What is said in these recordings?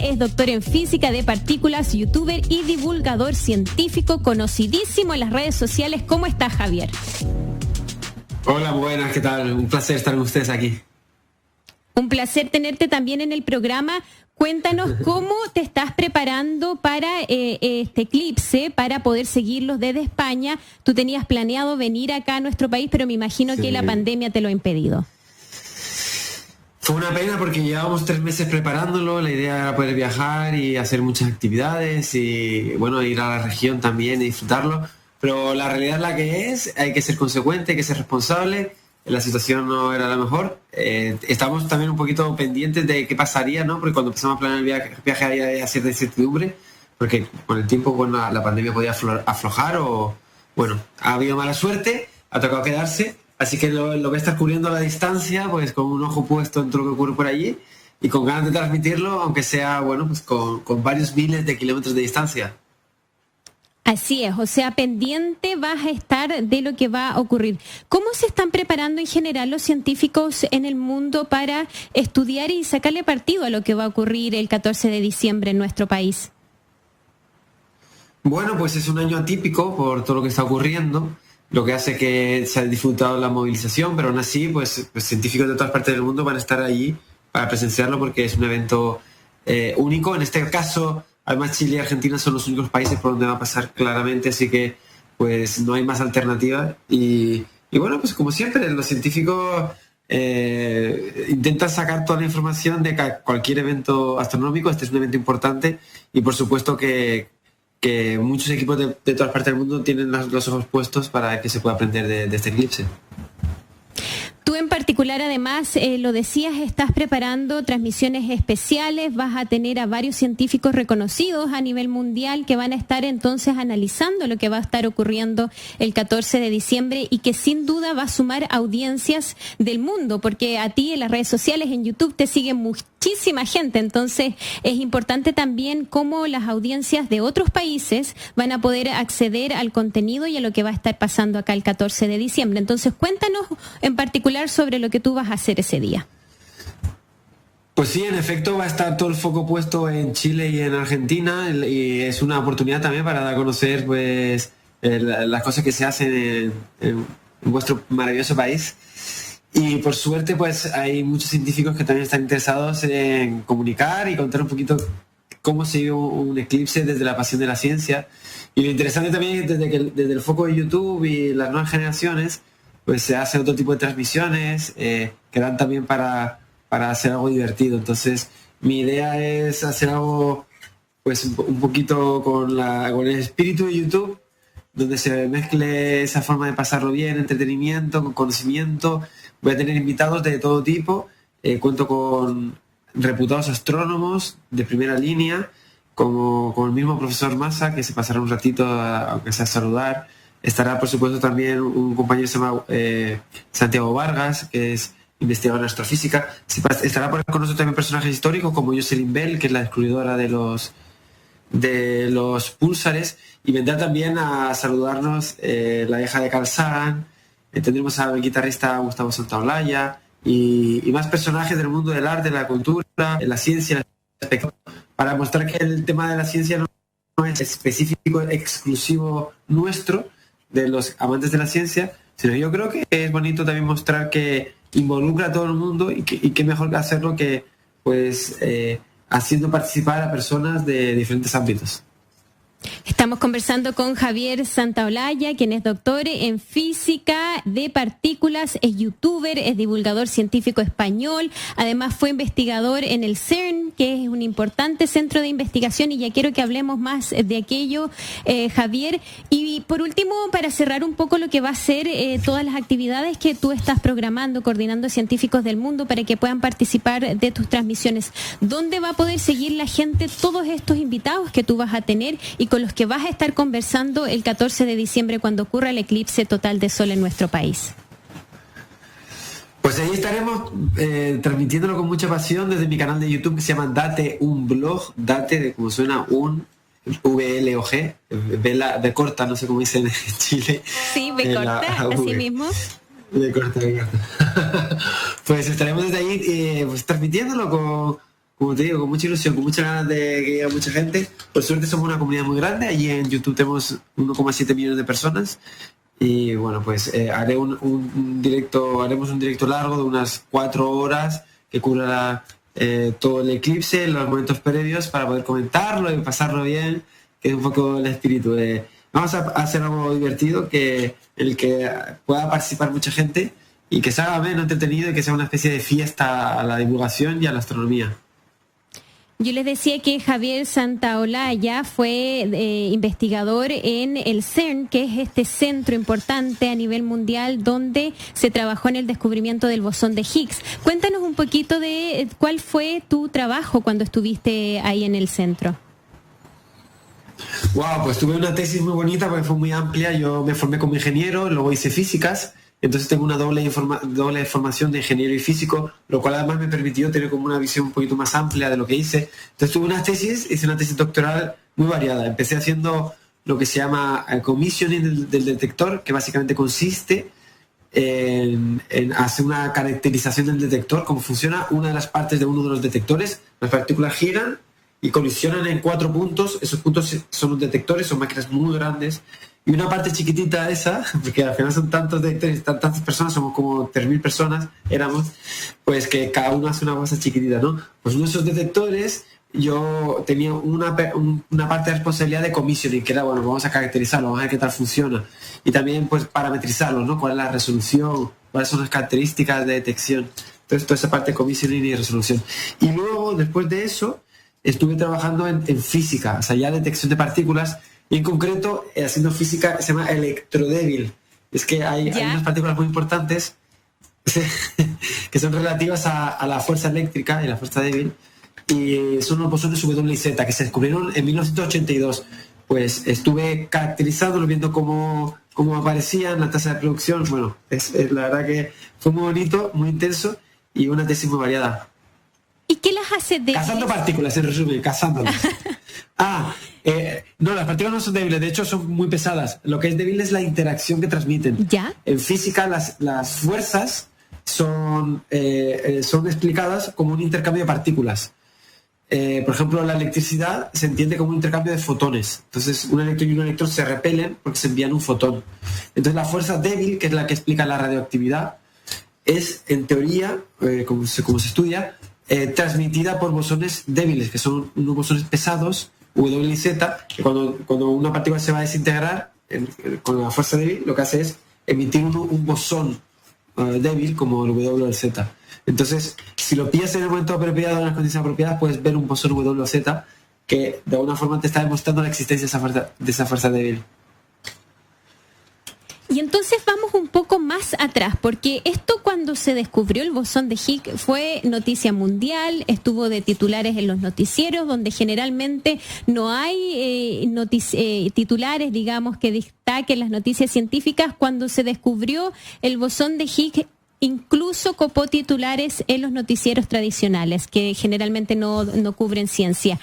es doctor en física de partículas, youtuber y divulgador científico conocidísimo en las redes sociales. ¿Cómo estás, Javier? Hola, buenas, ¿qué tal? Un placer estar con ustedes aquí. Un placer tenerte también en el programa. Cuéntanos cómo te estás preparando para este eclipse, para poder seguirlos desde España. Tú tenías planeado venir acá a nuestro país, pero me imagino que la pandemia te lo ha impedido. Fue una pena porque llevábamos 3 meses preparándolo. La idea era poder viajar y hacer muchas actividades y, bueno, ir a la región también y disfrutarlo. Pero la realidad es la que es, hay que ser consecuente, hay que ser responsable. La situación no era la mejor. Estábamos también un poquito pendientes de qué pasaría, ¿no? Porque cuando empezamos a planear el viaje había cierta incertidumbre, porque con el tiempo, bueno, la pandemia podía aflojar o, bueno, ha habido mala suerte, ha tocado quedarse, así que lo voy a estar cubriendo a la distancia, pues con un ojo puesto en todo lo que ocurre por allí y con ganas de transmitirlo, aunque sea, bueno, pues con varios miles de kilómetros de distancia. Así es, o sea, pendiente vas a estar de lo que va a ocurrir. ¿Cómo se están preparando en general los científicos en el mundo para estudiar y sacarle partido a lo que va a ocurrir el 14 de diciembre en nuestro país? Bueno, pues es un año atípico por todo lo que está ocurriendo, lo que hace que se haya disfrutado la movilización, pero aún así, pues científicos de todas partes del mundo van a estar allí para presenciarlo porque es un evento único. En este caso, además, Chile y Argentina son los únicos países por donde va a pasar claramente, así que pues no hay más alternativa. Y bueno, pues como siempre, los científicos intentan sacar toda la información de cualquier evento astronómico. Este es un evento importante y por supuesto que muchos equipos de todas partes del mundo tienen los ojos puestos para que se pueda aprender de este eclipse. Tú en particular, además, lo decías, estás preparando transmisiones especiales, vas a tener a varios científicos reconocidos a nivel mundial que van a estar entonces analizando lo que va a estar ocurriendo el 14 de diciembre y que sin duda va a sumar audiencias del mundo, porque a ti en las redes sociales, en YouTube, te sigue muchísima gente, entonces es importante también cómo las audiencias de otros países van a poder acceder al contenido y a lo que va a estar pasando acá el 14 de diciembre. Entonces cuéntanos en particular sobre lo que tú vas a hacer ese día. Pues sí, en efecto va a estar todo el foco puesto en Chile y en Argentina y es una oportunidad también para dar a conocer pues las cosas que se hacen en vuestro maravilloso país. Y por suerte pues hay muchos científicos que también están interesados en comunicar y contar un poquito cómo se vive un eclipse desde la pasión de la ciencia. Y lo interesante también es desde el foco de YouTube y las nuevas generaciones pues se hace otro tipo de transmisiones que dan también para hacer algo divertido. Entonces mi idea es hacer algo pues un poquito con el espíritu de YouTube, donde se mezcle esa forma de pasarlo bien, entretenimiento, con conocimiento. Voy a tener invitados de todo tipo, cuento con reputados astrónomos de primera línea, como el mismo profesor Massa, que se pasará un ratito aunque sea a saludar. Estará, por supuesto, también un compañero que se llama Santiago Vargas, que es investigador en astrofísica. Estará por con nosotros también personajes históricos como Jocelyn Bell, que es la descubridora de los púlsares, y vendrá también a saludarnos la hija de Carl Sagan. Tendremos al guitarrista Gustavo Santaolalla y más personajes del mundo del arte, de la cultura, de la ciencia, para mostrar que el tema de la ciencia no es específico, exclusivo nuestro, de los amantes de la ciencia, sino yo creo que es bonito también mostrar que involucra a todo el mundo y que mejor que hacerlo que pues haciendo participar a personas de diferentes ámbitos. Estamos conversando con Javier Santaolalla, quien es doctor en física de partículas, es youtuber, es divulgador científico español, además fue investigador en el CERN, que es un importante centro de investigación, y ya quiero que hablemos más de aquello, Javier. Y por último, para cerrar un poco lo que va a ser todas las actividades que tú estás programando, coordinando científicos del mundo para que puedan participar de tus transmisiones, ¿dónde va a poder seguir la gente todos estos invitados que tú vas a tener y con los que vas a estar conversando el 14 de diciembre cuando ocurra el eclipse total de sol en nuestro país? Pues ahí estaremos transmitiéndolo con mucha pasión desde mi canal de YouTube que se llama Date un Blog, Date de como suena un V-L-O-G, B corta, no sé cómo dicen en Chile. Sí, B corta, así mismo. B corta. Pues estaremos desde ahí pues transmitiéndolo como te digo, con mucha ilusión, con muchas ganas de que llegue mucha gente. Por suerte somos una comunidad muy grande, allí en YouTube tenemos 1,7 millones de personas. Y bueno, pues haremos un directo largo de unas 4 horas que cubra todo el eclipse, los momentos previos, para poder comentarlo y pasarlo bien, que es un poco el espíritu de... Vamos a hacer algo divertido, en el que pueda participar mucha gente y que se haga bien entretenido y que sea una especie de fiesta a la divulgación y a la astronomía. Yo les decía que Javier Santaolalla fue investigador en el CERN, que es este centro importante a nivel mundial donde se trabajó en el descubrimiento del bosón de Higgs. Cuéntanos un poquito de cuál fue tu trabajo cuando estuviste ahí en el centro. Wow, pues tuve una tesis muy bonita porque fue muy amplia. Yo me formé como ingeniero, luego hice físicas. Entonces tengo una doble formación de ingeniero y físico, lo cual además me permitió tener como una visión un poquito más amplia de lo que hice. Entonces hice una tesis doctoral muy variada. Empecé haciendo lo que se llama commissioning del detector, que básicamente consiste en hacer una caracterización del detector, cómo funciona una de las partes de uno de los detectores. Las partículas giran y colisionan en 4 puntos. Esos puntos son los detectores, son máquinas muy grandes. Y una parte chiquitita esa, porque al final son tantos detectores, tantas personas, somos como 3.000 personas, pues que cada uno hace una cosa chiquitita, ¿no? Pues uno de esos detectores, yo tenía una parte de responsabilidad de commissioning, que era, bueno, vamos a caracterizarlo, vamos a ver qué tal funciona. Y también, pues, parametrizarlo, ¿no? Cuál es la resolución, cuáles son las características de detección. Entonces, toda esa parte de commissioning y resolución. Y luego, después de eso, estuve trabajando en física, o sea, ya detección de partículas, y en concreto haciendo física se llama electrodébil. Es que hay unas partículas muy importantes que son relativas a la fuerza eléctrica y la fuerza débil, y son los bosones W y Z que se descubrieron en 1982. Pues estuve caracterizándolo, viendo cómo aparecían, la tasa de producción. Bueno, la verdad que fue muy bonito, muy intenso y una tesis muy variada. ¿Y qué las hace débiles? Cazando partículas, en resumen, cazándolas. No, las partículas no son débiles, de hecho son muy pesadas. Lo que es débil es la interacción que transmiten. ¿Ya? En física las fuerzas son explicadas como un intercambio de partículas. Por ejemplo, la electricidad se entiende como un intercambio de fotones. Entonces, un electrón y un electrón se repelen porque se envían un fotón. Entonces, la fuerza débil, que es la que explica la radioactividad, es, en teoría, como se estudia, transmitida por bosones débiles, que son unos bosones pesados, W y Z, que cuando una partícula se va a desintegrar con la fuerza débil, lo que hace es emitir un bosón débil como el W o el Z. Entonces, si lo pillas en el momento apropiado, en las condiciones apropiadas, puedes ver un bosón W o Z que de alguna forma te está demostrando la existencia de esa fuerza débil. Y entonces vamos un poco más atrás, porque esto cuando se descubrió el bosón de Higgs fue noticia mundial, estuvo de titulares en los noticieros, donde generalmente no hay titulares, digamos, que destaquen las noticias científicas. Cuando se descubrió el bosón de Higgs, incluso copó titulares en los noticieros tradicionales, que generalmente no cubren ciencia.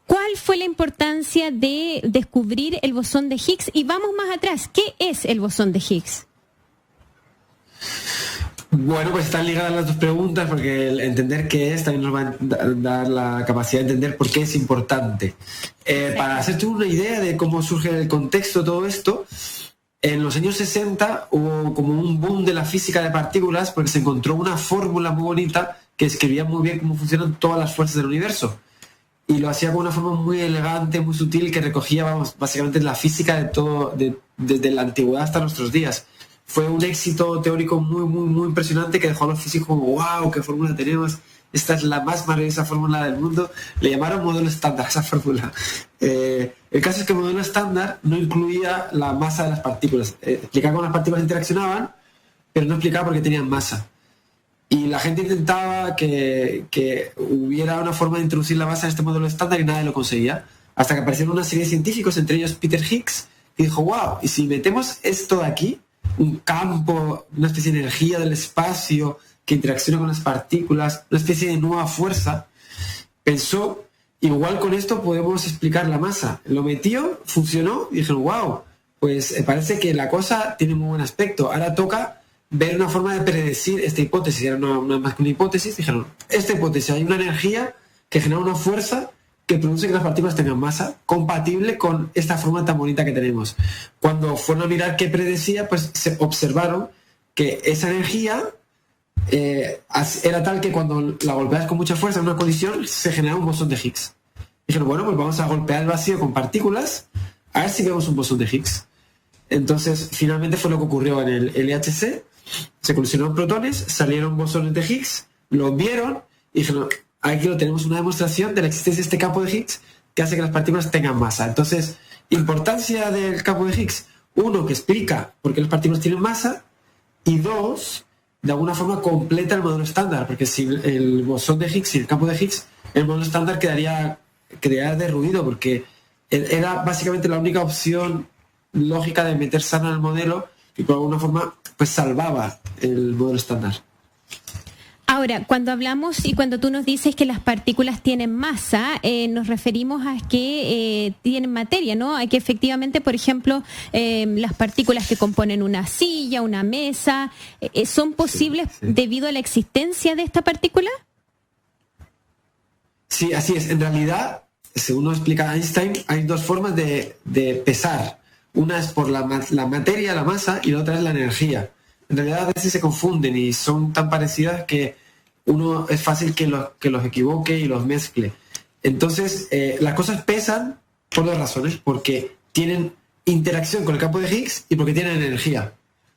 ¿Cuál fue la importancia de descubrir el bosón de Higgs? Y vamos más atrás, ¿qué es el bosón de Higgs? Bueno, pues están ligadas las dos preguntas, porque el entender qué es también nos va a dar la capacidad de entender por qué es importante. Para hacerte una idea de cómo surge el contexto de todo esto, en los años 60 hubo como un boom de la física de partículas porque se encontró una fórmula muy bonita que escribía muy bien cómo funcionan todas las fuerzas del universo. Y lo hacía con una forma muy elegante, muy sutil, que recogía, básicamente la física de todo, desde la antigüedad hasta nuestros días. Fue un éxito teórico muy, muy, muy impresionante que dejó a los físicos como, wow, qué fórmula tenemos, esta es la más maravillosa fórmula del mundo. Le llamaron modelo estándar a esa fórmula. El caso es que el modelo estándar no incluía la masa de las partículas. Explicaba cómo las partículas interaccionaban, pero no explicaba por qué tenían masa. Y la gente intentaba que hubiera una forma de introducir la masa en este modelo estándar y nadie lo conseguía. Hasta que aparecieron una serie de científicos, entre ellos Peter Higgs, y dijo, wow, y si metemos esto de aquí, un campo, una especie de energía del espacio que interacciona con las partículas, una especie de nueva fuerza, pensó, igual con esto podemos explicar la masa. Lo metió, funcionó, y dijeron, wow, pues parece que la cosa tiene muy buen aspecto. Ahora toca ver una forma de predecir esta hipótesis. Era una más que una hipótesis. Dijeron, esta hipótesis, hay una energía que genera una fuerza que produce que las partículas tengan masa compatible con esta forma tan bonita que tenemos. Cuando fueron a mirar qué predecía, pues se observaron que esa energía era tal que cuando la golpeas con mucha fuerza en una colisión se genera un bosón de Higgs. Dijeron, bueno, pues vamos a golpear el vacío con partículas a ver si vemos un bosón de Higgs. Entonces, finalmente fue lo que ocurrió en el LHC. Se colisionaron protones, salieron bosones de Higgs, lo vieron y dijeron, aquí lo tenemos, una demostración de la existencia de este campo de Higgs que hace que las partículas tengan masa. Entonces, importancia del campo de Higgs. Uno, que explica por qué las partículas tienen masa. Y dos, de alguna forma completa el modelo estándar, porque sin el bosón de Higgs y el campo de Higgs, el modelo estándar quedaría derruido, porque era básicamente la única opción lógica de meter sana en el modelo y por alguna forma pues salvaba el modelo estándar. Ahora, cuando hablamos y cuando tú nos dices que las partículas tienen masa, nos referimos a que tienen materia, ¿no? A que efectivamente, por ejemplo, las partículas que componen una silla, una mesa, ¿son posibles debido a la existencia de esta partícula? Sí, así es. En realidad, según nos explica Einstein, hay dos formas de pesar. Una es por la materia, la masa, y la otra es la energía. En realidad a veces se confunden y son tan parecidas que uno es fácil que los equivoque y los mezcle. Entonces, las cosas pesan por dos razones, porque tienen interacción con el campo de Higgs y porque tienen energía.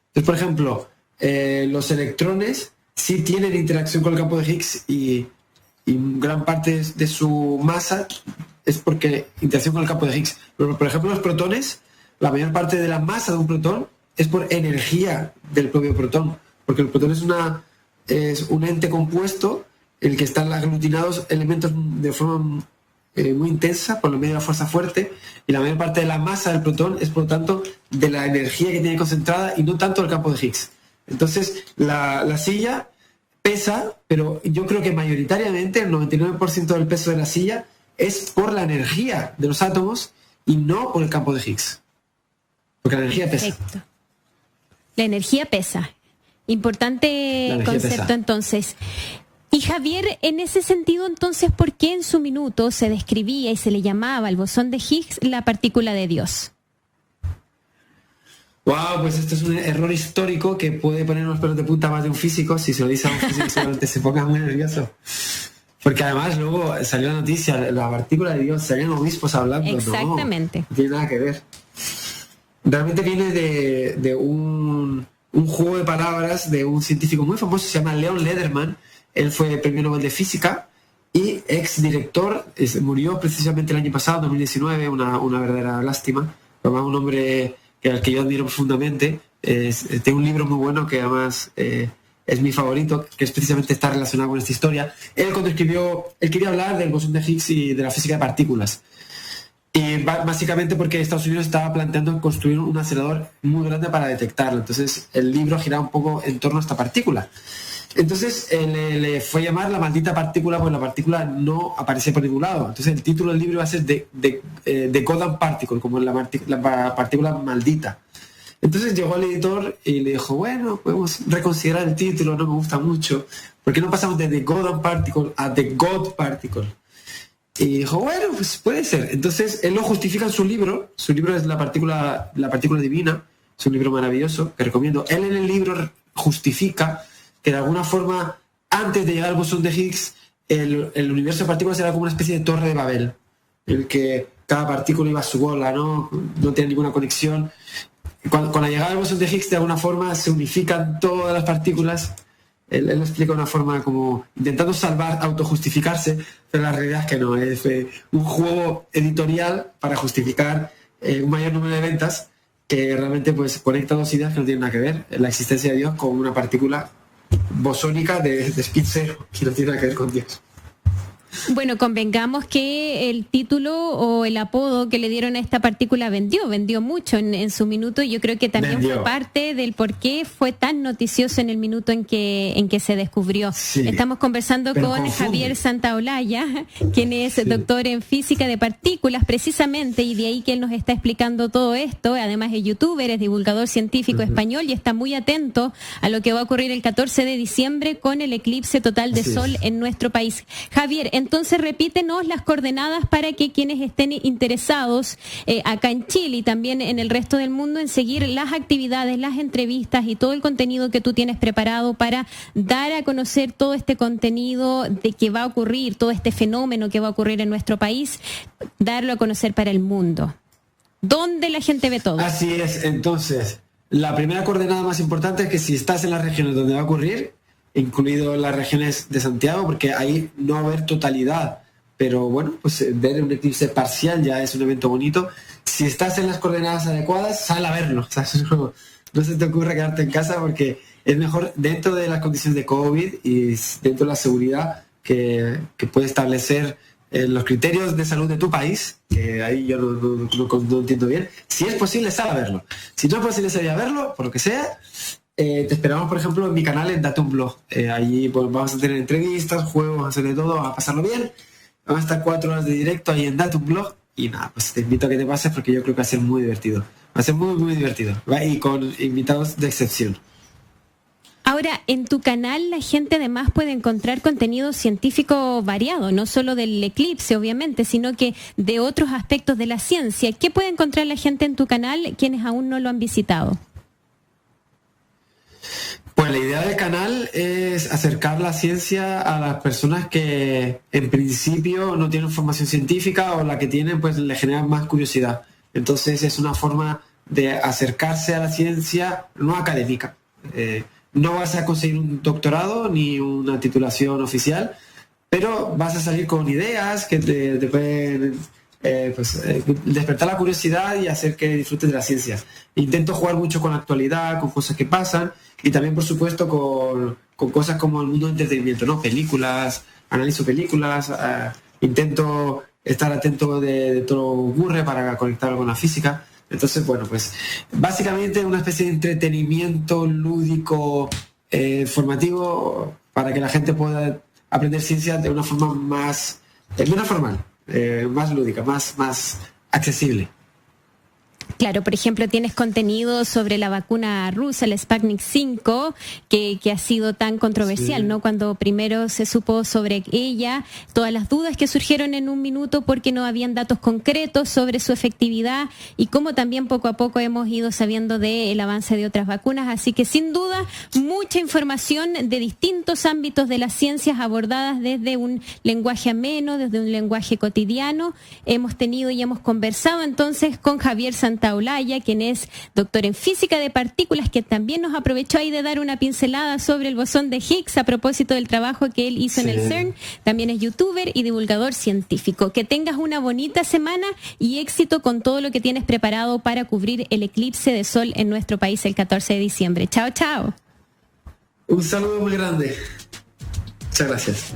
Entonces, por ejemplo, los electrones sí tienen interacción con el campo de Higgs y gran parte de su masa es porque interacción con el campo de Higgs. Pero, por ejemplo, los protones, la mayor parte de la masa de un protón es por energía del propio protón, porque el protón es un ente compuesto en el que están aglutinados elementos de forma muy intensa por lo medio de la fuerza fuerte, y la mayor parte de la masa del protón es, por lo tanto, de la energía que tiene concentrada y no tanto del campo de Higgs. Entonces, la silla pesa, pero yo creo que mayoritariamente el 99% del peso de la silla es por la energía de los átomos y no por el campo de Higgs. Porque la energía pesa. Perfecto. La energía pesa. Importante concepto pesa. Entonces. Y Javier, en ese sentido, entonces, ¿por qué en su minuto se describía y se le llamaba el bosón de Higgs la partícula de Dios? Wow, pues esto es un error histórico que puede poner los pelos de punta más de un físico. Si se lo dice a un físico, seguramente se ponga muy nervioso. Porque además luego salió la noticia, la partícula de Dios, salían obispos hablando. Exactamente. No tiene nada que ver. Realmente viene de un juego de palabras de un científico muy famoso, se llama Leon Lederman. Él fue premio Nobel de Física y exdirector, murió precisamente el año pasado, 2019, una verdadera lástima. Además, un hombre al que yo admiro profundamente. Tengo un libro muy bueno que además es mi favorito, que es precisamente está relacionado con esta historia. Él cuando escribió, él quería hablar del bosón de Higgs y de la física de partículas. Y básicamente porque Estados Unidos estaba planteando construir un acelerador muy grande para detectarlo. Entonces el libro giraba un poco en torno a esta partícula. Entonces le fue a llamar la maldita partícula, porque la partícula no aparecía por ningún lado. Entonces el título del libro iba a ser The Goddamn Particle, como la partícula maldita. Entonces llegó el editor y le dijo, bueno, podemos reconsiderar el título, no me gusta mucho. ¿Por qué no pasamos de The Goddamn Particle a The God Particle? Y dijo, bueno, pues puede ser. Entonces él lo justifica en su libro. Su libro es La partícula divina. Es un libro maravilloso que recomiendo. Él en el libro justifica que de alguna forma, antes de llegar al bosón de Higgs, el universo de partículas era como una especie de torre de Babel, en el que cada partícula iba a su bola, no tenía ninguna conexión. Con la llegada del bosón de Higgs, de alguna forma, se unifican todas las partículas. Él lo explica de una forma como intentando autojustificarse, pero la realidad es que no, es un juego editorial para justificar un mayor número de ventas, que realmente pues conecta dos ideas que no tienen nada que ver, la existencia de Dios con una partícula bosónica de speed 0, que no tiene nada que ver con Dios. Bueno, convengamos que el título o el apodo que le dieron a esta partícula vendió mucho en su minuto. Yo creo que también fue parte del por qué fue tan noticioso en el minuto en que se descubrió. Sí, estamos conversando con Javier Santaolalla, quien es doctor en física de partículas precisamente, y de ahí que él nos está explicando todo esto. Además es youtuber, es divulgador científico español y está muy atento a lo que va a ocurrir el 14 de diciembre con el eclipse total de sol en nuestro país. Javier, Entonces repítenos las coordenadas para que quienes estén interesados acá en Chile y también en el resto del mundo en seguir las actividades, las entrevistas y todo el contenido que tú tienes preparado para dar a conocer todo este contenido de que va a ocurrir, todo este fenómeno que va a ocurrir en nuestro país, darlo a conocer para el mundo. ¿Dónde la gente ve todo? Así es, entonces, la primera coordenada más importante es que si estás en las regiones donde va a ocurrir, incluido las regiones de Santiago, porque ahí no va a haber totalidad, pero bueno, pues ver un eclipse parcial ya es un evento bonito. Si estás en las coordenadas adecuadas, sal a verlo, o sea, no se te ocurra quedarte en casa porque es mejor dentro de las condiciones de COVID y dentro de la seguridad que puede establecer los criterios de salud de tu país, que ahí yo no entiendo bien. Si es posible, sal a verlo. Si no es posible salir a verlo, por lo que sea, te esperamos, por ejemplo, en mi canal en Datum Blog. Allí pues, vamos a tener entrevistas, juegos, vamos a hacer de todo, vamos a pasarlo bien. Vamos a estar 4 horas de directo ahí en Datum Blog. Y nada, pues te invito a que te pases porque yo creo que va a ser muy divertido. Va a ser muy, muy divertido. Y con invitados de excepción. Ahora, en tu canal la gente además puede encontrar contenido científico variado, no solo del eclipse, obviamente, sino que de otros aspectos de la ciencia. ¿Qué puede encontrar la gente en tu canal quienes aún no lo han visitado? Pues la idea del canal es acercar la ciencia a las personas que en principio no tienen formación científica o la que tienen pues le genera más curiosidad. Entonces es una forma de acercarse a la ciencia no académica. No vas a conseguir un doctorado ni una titulación oficial, pero vas a salir con ideas que te pueden despertar la curiosidad y hacer que disfrutes de la ciencia. Intento jugar mucho con la actualidad, con cosas que pasan y también, por supuesto, con cosas como el mundo del entretenimiento, ¿no? Películas, analizo películas, intento estar atento de todo lo que ocurre para conectarlo con la física. Entonces, bueno, pues básicamente una especie de entretenimiento lúdico, formativo, para que la gente pueda aprender ciencia de una forma más, menos formal, más lúdica, más accesible. Claro, por ejemplo, tienes contenido sobre la vacuna rusa, el Sputnik 5, que ha sido tan controversial, sí, ¿no? Cuando primero se supo sobre ella, todas las dudas que surgieron en un minuto porque no habían datos concretos sobre su efectividad y cómo también poco a poco hemos ido sabiendo del avance de otras vacunas. Así que sin duda, mucha información de distintos ámbitos de las ciencias abordadas desde un lenguaje ameno, desde un lenguaje cotidiano. Hemos tenido y hemos conversado entonces con Javier Santaolalla, quien es doctor en física de partículas, que también nos aprovechó ahí de dar una pincelada sobre el bosón de Higgs a propósito del trabajo que él hizo en el CERN. También es youtuber y divulgador científico. Que tengas una bonita semana y éxito con todo lo que tienes preparado para cubrir el eclipse de sol en nuestro país el 14 de diciembre. Chao, chao. Un saludo muy grande. Muchas gracias.